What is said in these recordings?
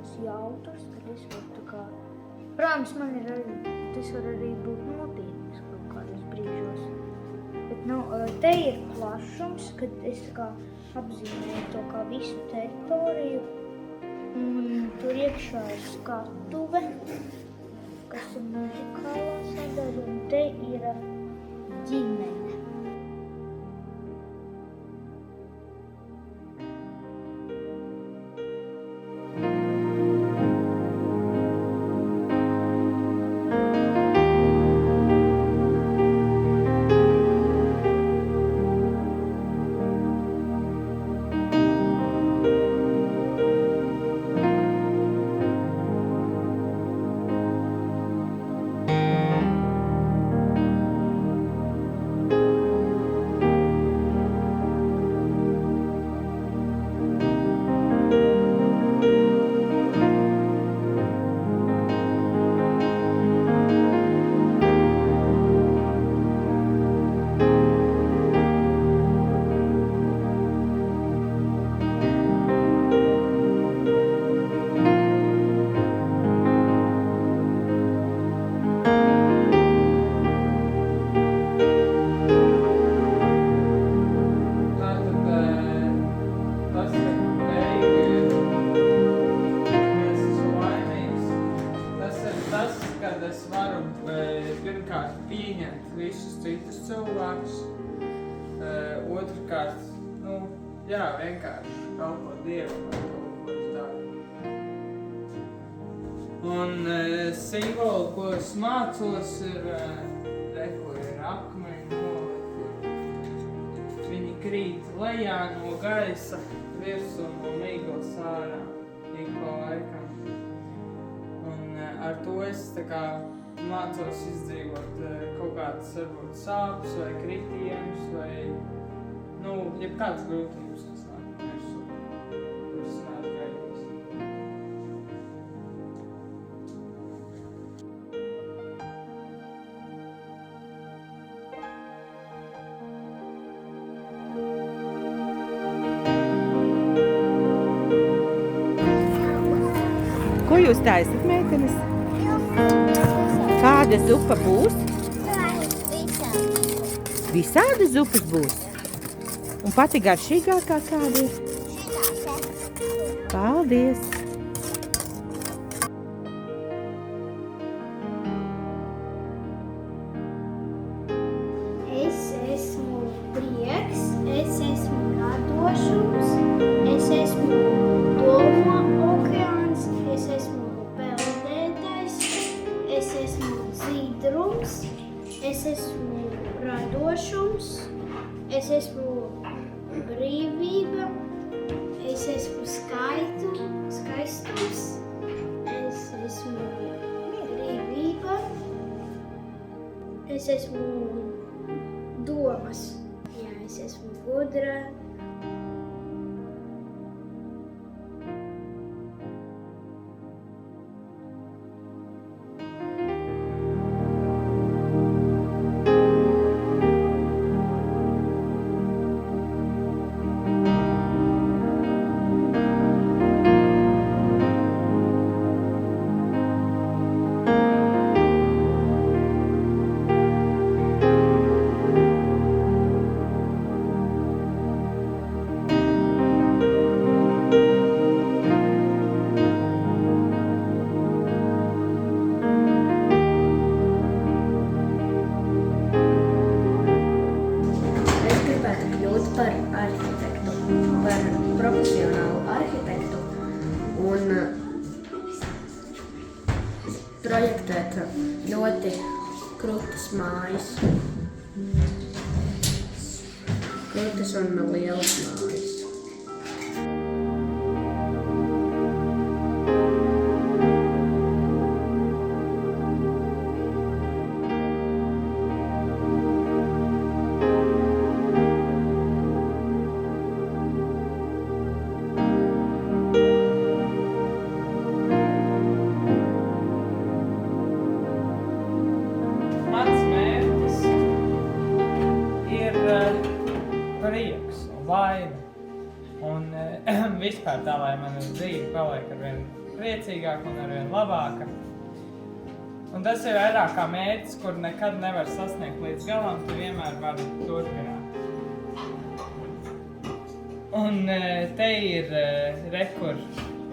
tos jautrus, tad es varu tā kā... Protams, man ir arī, tas var arī būt nopietnis kaut kādos brīžos. Bet, te ir plašums, kad es tā kā apzīmēju to kā visu teritoriju. Un tur iekšā ir skatuve, kas ir muzikālā sadaļa, un te ir ģimene. Es varu pirmkārt pieņemt visus citus cilvēkus, otrkārt, vienkārši kalpot Dievam ar to, ko es daru. Un simboli, ko es mācos, ir akmeņi, viņi krīt lejā no gaisa virsū no miglas ārā ik pa laikam. Ar to es tā kā mācos izdzīvot kaut kādas varbūt sāpes vai kritienus vai, jebkādas grūtības, kas nāk virsū, kuras nāk gaidīs. Ko jūs taisat, meitenes? Kāda zupa būs? Visādas zupas būs. Un pati garšīgākā kāda ir? Paldies! Es esmu prieks, es esmu radošums, es esmu domu okeāns, es esmu peldētājs, es esmu dzīdrums, es esmu radošums, es esmu brīvība, es esmu skaistums, es esmu brīvība, es esmu domas, es esmu gudra. Par arhitektu, par profesionālu arhitektu un projektēt ļoti krūtas mājas. Krūtas un lielas mājas. Prieks un laime un vispār tā, lai mana dzīve paliek arvien priecīgāka un arvien labāka. Un tas ir vairāk kā mērķis, kur nekad nevar sasniegt līdz galam, tu vienmēr vari turpināt. Un te ir rekur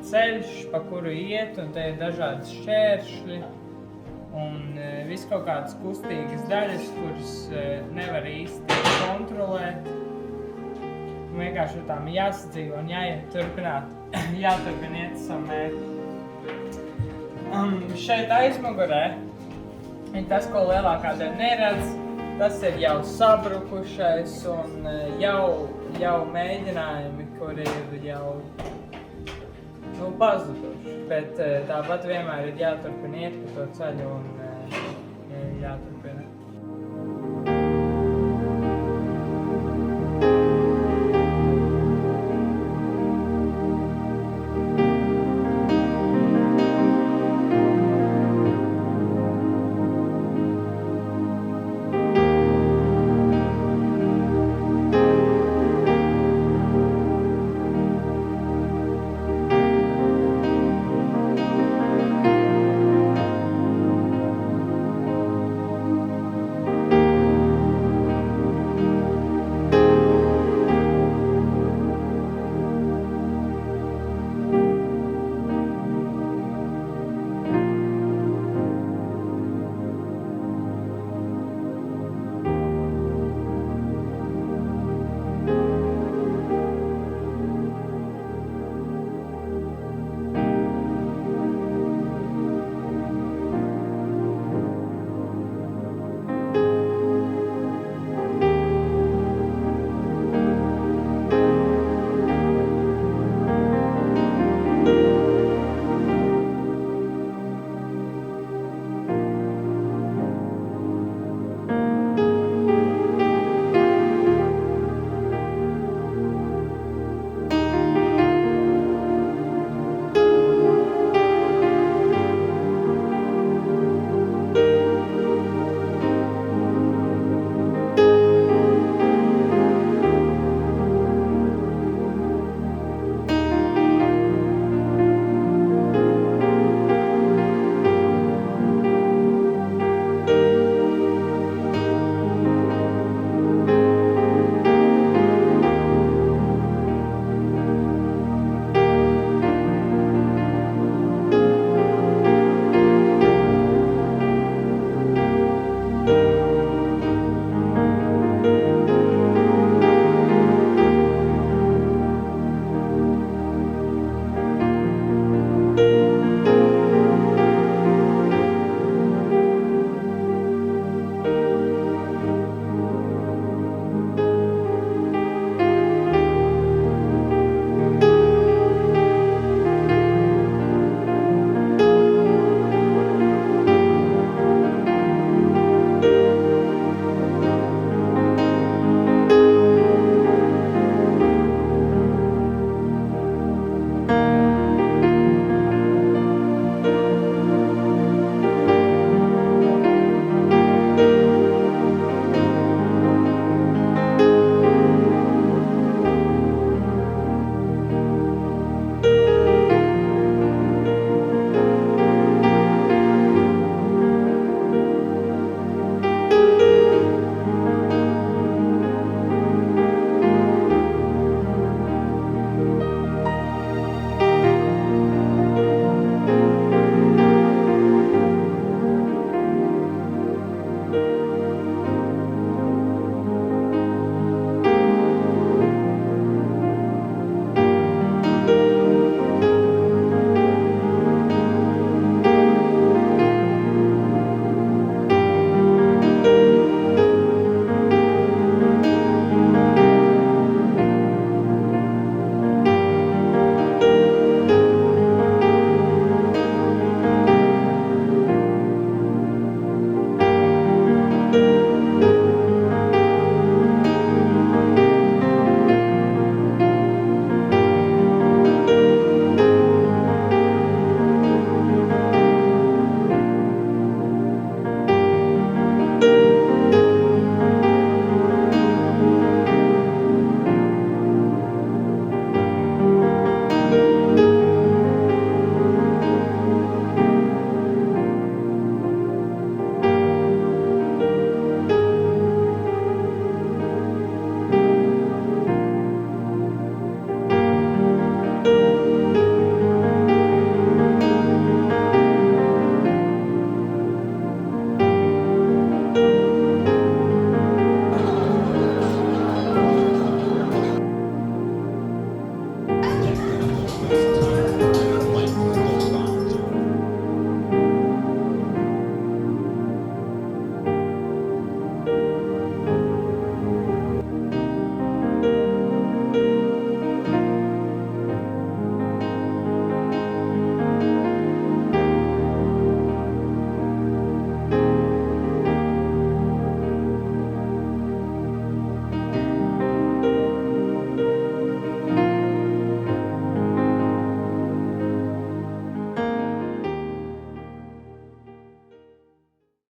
ceļš, pa kuru iet, un te ir dažādi šķēršļi, un viss kaut kādas kustīgas daļas, kuras nevar īsti kontrolēt. Un vienkārši ar tām jāsadzīvo un jāiet turpināt, jāturpina iet savu mērķi. Šeit aizmugurē ir tas, ko lielākā daļa neredz. Tas ir jau sabrukušais un jau mēģinājumi, kuri ir jau pazuduši. Bet tāpat vienmēr ir jāturpina iet pa to ceļu un jāturpina